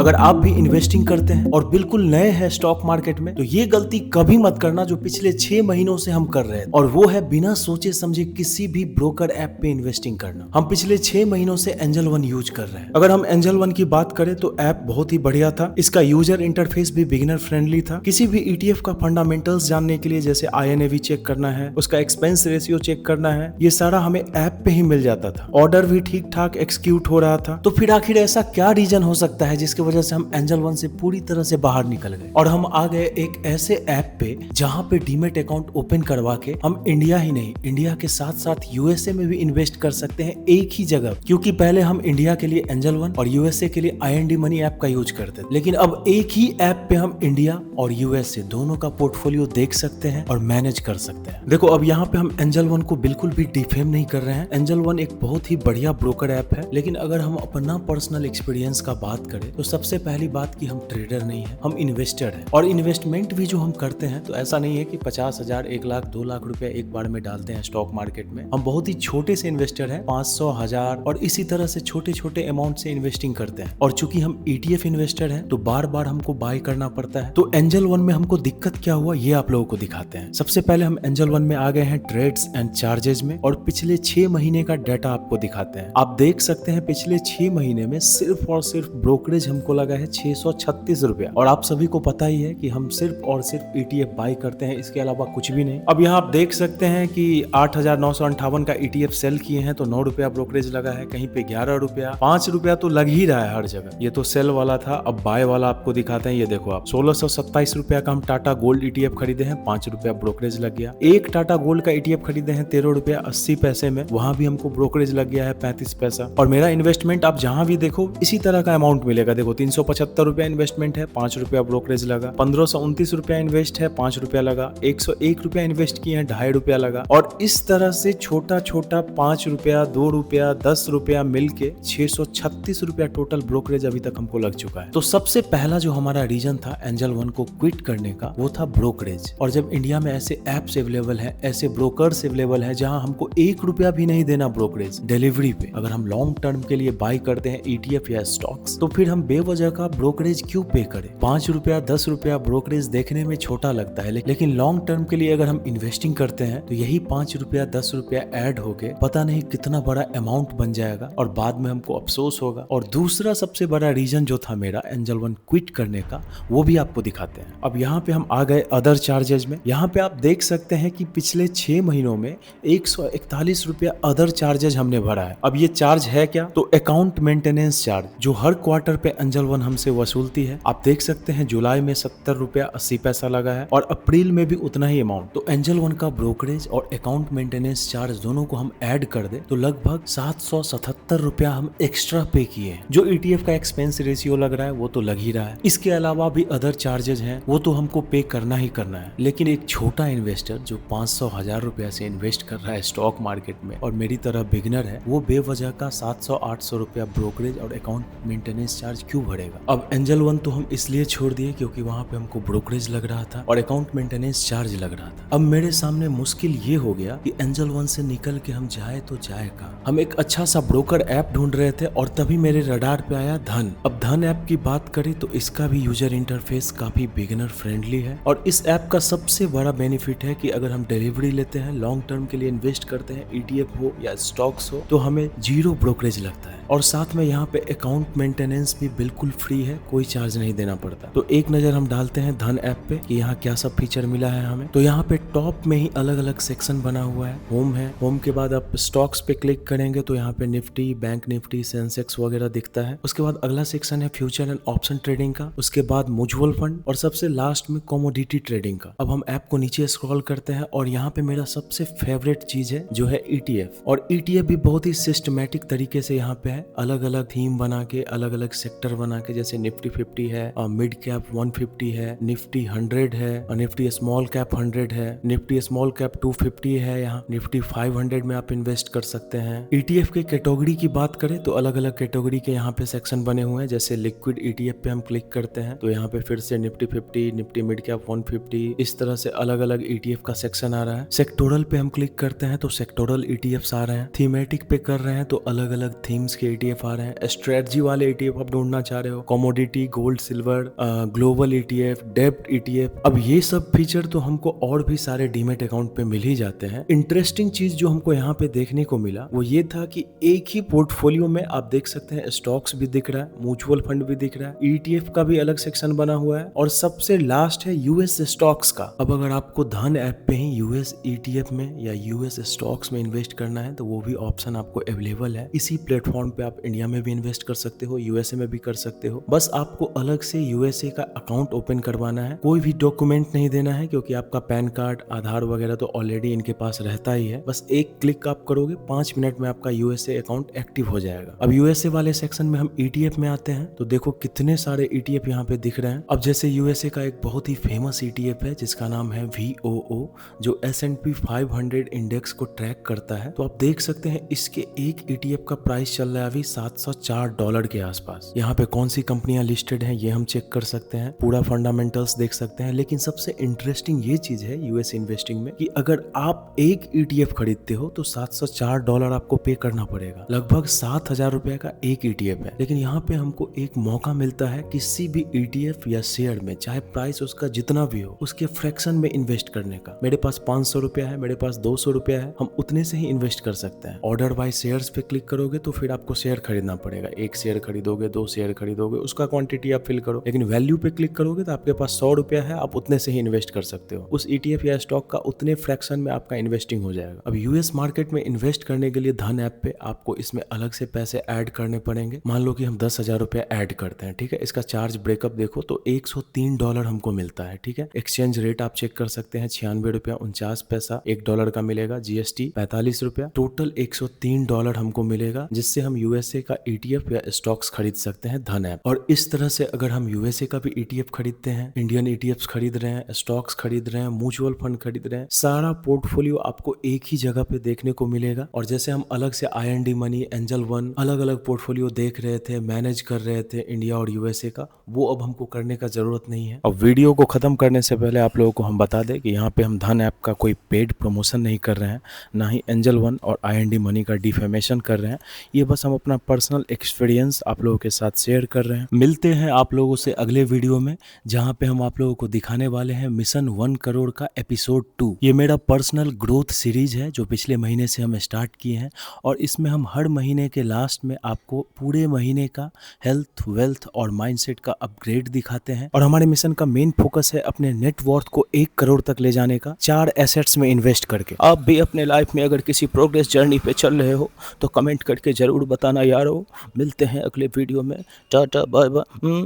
अगर आप भी इन्वेस्टिंग करते हैं और बिल्कुल नए हैं स्टॉक मार्केट में, तो ये गलती कभी मत करना जो पिछले 6 महीनों से हम कर रहे हैं, और वो है बिना सोचे समझे किसी भी ब्रोकर ऐप पे इन्वेस्टिंग करना। हम पिछले 6 महीनों से एंजल वन यूज कर रहे हैं। अगर हम एंजल वन की बात करें तो ऐप बहुत ही बढ़िया था। इसका यूजर इंटरफेस भी बिगिनर फ्रेंडली था। किसी भी ईटीएफ का फंडामेंटल्स जानने के लिए जैसे आईएनएवी चेक करना है, उसका एक्सपेंस रेशियो चेक करना है, ये सारा हमें ऐप पे ही मिल जाता था। ऑर्डर भी ठीक ठाक एक्सिक्यूट हो रहा था। तो फिर आखिर ऐसा क्या रीजन हो सकता है जिसकी वजह से हम एंजल वन से पूरी तरह से बाहर निकल गए और हम आ गए एक ऐसे ऐप पे जहां पे डीमेट अकाउंट ओपन करवा के हम इंडिया ही नहीं, इंडिया के साथ साथ यूएसए में भी इन्वेस्ट कर सकते हैं एक ही जगह। क्योंकि पहले हम इंडिया के लिए एंजल वन और यूएसए के लिए आईएनडी मनी ऐप का यूज करते थे, लेकिन अब एक ही ऐप पे हम इंडिया और यूएसए दोनों का पोर्टफोलियो देख सकते हैं और मैनेज कर सकते हैं। देखो, अब यहाँ पे हम एंजल वन को बिल्कुल भी डिफेम नहीं कर रहे हैं। एंजल वन एक बहुत ही बढ़िया ब्रोकर ऐप है, लेकिन अगर हम अपना पर्सनल एक्सपीरियंस का बात करें तो सबसे पहली बात कि हम ट्रेडर नहीं है, हम इन्वेस्टर है। और इन्वेस्टमेंट भी जो हम करते हैं तो ऐसा नहीं है कि 50,000, 1 लाख, 2 लाख रुपया एक बार में डालते हैं स्टॉक मार्केट में। हम बहुत ही छोटे से इन्वेस्टर हैं, 500, 1000 और इसी तरह से छोटे छोटे अमाउंट से इन्वेस्टिंग करते हैं। और चूंकि हम ईटीएफ इन्वेस्टर हैं तो बार बार हमको बाय करना पड़ता है। तो एंजल वन में हमको दिक्कत क्या हुआ ये आप लोगों को दिखाते हैं। सबसे पहले हम एंजल वन में आ गए हैं ट्रेड्स एंड चार्जेस में, और पिछले 6 महीने का डाटा आपको दिखाते हैं। आप देख सकते हैं पिछले 6 महीने में सिर्फ और सिर्फ ब्रोकरेज हमको लगा है 636 रुपया। और आप सभी को पता ही है कि हम सिर्फ और सिर्फ ईटीएफ बाय करते हैं, इसके अलावा कुछ भी नहीं। अब यहाँ आप देख सकते हैं कि 8,958 का ईटीएफ सेल किए हैं तो 9 रुपया ब्रोकरेज लगा है, कहीं पे 11 रुपया, 5 रुपया तो लग ही रहा है हर जगह। ये तो सेल वाला था। अब बाय वाला आपको दिखाते हैं। ये देखो आप, 1627 रुपया का हम टाटा गोल्ड ईटीएफ खरीदे हैं, 5 रुपया ब्रोकरेज लग गया। एक टाटा गोल्ड का ईटीएफ खरीदे हैं 13 रुपया 80 पैसे में, वहां भी हमको ब्रोकरेज लग गया है 35 पैसा। और मेरा इन्वेस्टमेंट आप जहां भी देखो इसी तरह का अमाउंट मिलेगा। देखो 375 रुपया इन्वेस्टमेंट है, 5 रुपया ब्रोकरेज लगा। 1529 रुपया इन्वेस्ट है, 5 रुपया लगा। 101 रुपया इन्वेस्ट किए हैं, 2.5 रुपया लगा। और इस तरह से छोटा छोटा 5 रुपया, 2 रुपया, 10 रुपया मिलके 636 रुपया टोटल ब्रोकरेज अभी तक हमको लग चुका है। तो सबसे पहला जो हमारा रीजन था एंजल वन को क्विट करने का वो था ब्रोकरेज। और जब इंडिया में ऐसे एप्स अवेलेबल है, ऐसे ब्रोकर्स अवेलेबल है जहां हमको 1 रुपया भी नहीं देना ब्रोकरेज डिलीवरी पे, अगर हम लॉन्ग टर्म के लिए बाय करते हैं ईटीएफ या स्टॉक्स, तो फिर हम बेवजह का ब्रोकरेज क्यों पे करें। 5 रुपया, 10 रुपया ब्रोकरेज देखने में छोटा लगता है, लेकिन लॉन्ग टर्म के लिए अगर हम इन्वेस्टिंग करते हैं तो यही 5 रुपया, 10 रुपया ऐड होके पता नहीं कितना बड़ा अमाउंट बन जाएगा और बाद में हमको अफसोस होगा। और दूसरा सबसे बड़ा रीजन जो था मेरा एंजल वन क्विट करने का, वो भी आपको दिखाते हैं। अब यहाँ पे हम आ गए अदर चार्जेस में। यहाँ पे आप देख सकते हैं कि पिछले 6 महीनों में 141 रुपया अदर चार्जेस हमने भरा है। अब ये चार्ज है क्या? तो अकाउंट मेंटेनेंस चार्ज जो हर क्वार्टर पे एंजल वन हमसे वसूलती है। आप देख सकते हैं जुलाई में 70 रुपया 80 पैसा लगा है और अप्रैल में भी उतना ही अमाउंट। तो एंजल वन का ब्रोकरेज और अकाउंट मेंटेनेंस चार्ज दोनों को हम ऐड कर दे तो लगभग 777 रुपया हम एक्स्ट्रा पे किए हैं। जो ईटीएफ का एक्सपेंस रेशियो लग रहा है वो तो लग ही रहा है, इसके अलावा भी अदर चार्जेस हैं वो तो हमको पे करना ही करना है। लेकिन एक छोटा इन्वेस्टर जो 500, 1000 रुपया से इन्वेस्ट कर रहा है स्टॉक मार्केट में और मेरी तरह बिगिनर है, वो बेवजह का 700, 800 रुपया ब्रोकरेज और अकाउंट मेंटेनेंस चार्ज क्यों भरेगा। अब एंजल वन तो हम इसलिए छोड़ दिए क्योंकि वहां पे हमको ब्रोकरेज लग रहा था और अकाउंट मेंटेनेंस चार्ज लग रहा था। अब मेरे सामने मुश्किल ये हो गया कि एंजल वन से निकल के हम जाए तो जाए कहाँ। हम एक अच्छा सा ब्रोकर ऐप ढूंढ रहे थे और तभी मेरे रडार पे आया धन। अब धन ऐप की बात करें तो इसका भी यूजर इंटरफेस काफी बिगिनर फ्रेंडली है और इस ऐप का सबसे बड़ा बेनिफिट है कि अगर हम डिलीवरी लेते हैं, लॉन्ग टर्म के लिए इन्वेस्ट करते हैं, ईटीएफ हो या स्टॉक्स हो, तो हमें 0 ब्रोकरेज लगता है। और साथ में यहाँ पे अकाउंट मेंटेनेंस भी बिल्कुल फ्री है, कोई चार्ज नहीं देना पड़ता। तो एक नजर हम डालते हैं धन ऐप पे कि यहाँ क्या सब फीचर मिला है हमें। तो यहाँ पे टॉप में ही अलग अलग सेक्शन बना हुआ है। होम है, होम के बाद आप स्टॉक्स पे क्लिक करेंगे तो यहाँ पे निफ्टी, बैंक निफ्टी, सेंसेक्स वगैरह दिखता है। उसके बाद अगला सेक्शन है फ्यूचर एंड ऑप्शन ट्रेडिंग का, उसके बाद म्यूचुअल फंड और सबसे लास्ट में कमोडिटी ट्रेडिंग का। अब हम ऐप को नीचे स्क्रॉल करते हैं और यहाँ पे मेरा सबसे फेवरेट चीज है जो है ईटीएफ। और ईटीएफ भी बहुत ही सिस्टमैटिक तरीके से यहाँ पे है, अलग अलग थीम बना के, अलग अलग सेक्टर बना के, जैसे निफ्टी 50 है, मिड कैप 150 है, निफ्टी 100 है, निफ्टी स्मॉल कैप 100 है, निफ्टी स्मॉल कैप 250 है, यहाँ निफ्टी 500 में आप इन्वेस्ट कर सकते हैं। ईटीएफ के कैटेगरी की बात करें तो अलग अलग कैटेगरी के यहाँ पे सेक्शन बने हुए हैं। जैसे लिक्विड ईटीएफ पे हम क्लिक करते हैं तो यहाँ पे फिर से निफ्टी 50, निफ्टी मिड कैप 150, इस तरह से अलग अलग ईटीएफ का सेक्शन आ रहा है। सेक्टोरल पे हम क्लिक करते हैं तो सेक्टोरल ईटीएफ्स आ रहे हैं। थीमेटिक पे कर रहे हैं तो अलग अलग थीम्स के ईटीएफ आ रहे हैं। स्ट्रेटजी वाले ईटीएफ आप ढूंढना चाह बता रहे हो, commodity, gold, silver, global ETF, डेब्ट ETF। अब ये सब फीचर तो हमको और भी सारे डीमेट अकाउंट पे मिल ही जाते हैं। इंटरेस्टिंग चीज जो हमको यहाँ पे देखने को मिला वो ये था कि एक ही पोर्टफोलियो में आप देख सकते हैं स्टॉक्स भी दिख रहा है, म्यूचुअल फंड भी दिख रहा है, ETF का भी अलग सेक्शन बना हुआ है और सबसे लास्ट है यूएस स्टॉक्स का। अब अगर आपको धन ऐप पे ही यूएस ETF में या यूएस स्टॉक्स में इन्वेस्ट करना है तो वो भी ऑप्शन आपको अवेलेबल है। इसी प्लेटफॉर्म पे आप इंडिया में भी इन्वेस्ट कर सकते हो, यूएसए में भी कर सकते हो। बस आपको अलग से यूएसए का अकाउंट ओपन करवाना है, कोई भी डॉक्यूमेंट नहीं देना है क्योंकि आपका पैन कार्ड, आधार वगैरह तो ऑलरेडी इनके पास रहता ही है। बस एक क्लिक आप करोगे, 5 मिनट में आपका यूएसए अकाउंट एक्टिव हो जाएगा। अब यूएसए वाले सेक्शन में हम ETF में आते हैं तो देखो कितने सारे ETF यहाँ पे दिख रहे हैं। अब जैसे यूएसए का एक बहुत ही फेमस ETF है जिसका नाम है VOO, जो S&P 500 इंडेक्स को ट्रैक करता है। तो आप देख सकते हैं इसके एक ETF का प्राइस चल रहा है अभी $704 के आसपास। यहाँ पे कौन सी कंपनियां लिस्टेड हैं ये हम चेक कर सकते हैं, पूरा फंडामेंटल्स देख सकते हैं। लेकिन सबसे इंटरेस्टिंग ये चीज है यूएस इन्वेस्टिंग में कि अगर आप एक ETF खरीदते हो तो $704 आपको पे करना पड़ेगा। लगभग 7,000 रुपए का एक ETF है। लेकिन यहाँ पे हमको एक मौका मिलता है किसी भी ETF या शेयर में, चाहे प्राइस उसका जितना भी हो, उसके फ्रैक्शन में इन्वेस्ट करने का। मेरे पास 500 रुपया है, मेरे पास 200 रुपया है, हम उतने से ही इन्वेस्ट कर सकते हैं। ऑर्डर बाय शेयर्स पे क्लिक करोगे तो फिर आपको शेयर खरीदना पड़ेगा। एक शेयर खरीदोगे, 2 शेयर खरीदोगे, उसका क्वांटिटी आप फिल करो। लेकिन वैल्यू पे क्लिक करोगे तो आपके पास 100 रुपया है, आप उतने से ही इन्वेस्ट कर सकते हो। उस ETF या स्टॉक का उतने फ्रैक्शन में आपका इन्वेस्टिंग हो जाएगा। अब यूएस मार्केट में इन्वेस्ट करने के लिए धन ऐप पे आपको इसमें अलग से पैसे ऐड करने पड़ेंगे। मान लो कि हम 10,000 रुपया ऐड करते हैं, ठीक है। इसका चार्ज ब्रेकअप देखो तो $103 हमको मिलता है, ठीक है। एक्सचेंज रेट आप चेक कर सकते हैं, 96 रुपया 49 पैसा $1 का मिलेगा, GST 45 रुपया, टोटल $103 हमको मिलेगा, जिससे हम यूएसए का ETF या स्टॉक्स खरीद सकते हैं धन ऐप। और इस तरह से अगर हम यूएसए का भी ETF खरीदते हैं, इंडियन ETFs खरीद रहे हैं, स्टॉक्स खरीद रहे हैं, म्यूचुअल फंड खरीद रहे हैं, सारा पोर्टफोलियो आपको एक ही जगह पे देखने को मिलेगा। और जैसे हम अलग से IND मनी, एंजल वन, अलग अलग पोर्टफोलियो देख रहे थे, मैनेज कर रहे थे इंडिया और यूएसए का, वो अब हमको करने का जरूरत नहीं है। अब वीडियो को खत्म करने से पहले आप लोगों को हम बता दें कि यहाँ पे हम धन ऐप का कोई पेड प्रमोशन नहीं कर रहे हैं, ना ही एंजल वन और IND मनी का डिफेमेशन कर रहे हैं। ये बस हम अपना पर्सनल एक्सपीरियंस आप लोगों के साथ शेयर कर रहे हैं। मिलते हैं आप लोगों से अगले वीडियो में, जहाँ पे हम आप लोगों को दिखाने वाले हैं मिशन 1 करोड़ का एपिसोड 2। ये मेरा पर्सनल ग्रोथ सीरीज है जो पिछले महीने से हम स्टार्ट किए हैं और इसमें हम हर महीने के लास्ट में आपको पूरे महीने का हेल्थ, वेल्थ और माइंडसेट का अपग्रेड दिखाते हैं। और हमारे मिशन का मेन फोकस है अपने नेटवर्थ को 1 करोड़ तक ले जाने का, 4 एसेट्स में इन्वेस्ट करके। आप भी अपने लाइफ में अगर किसी प्रोग्रेस जर्नी पे चल रहे हो तो कमेंट करके जरूर बताना यारो। मिलते हैं अगले वीडियो में, टाटा बाय बाय।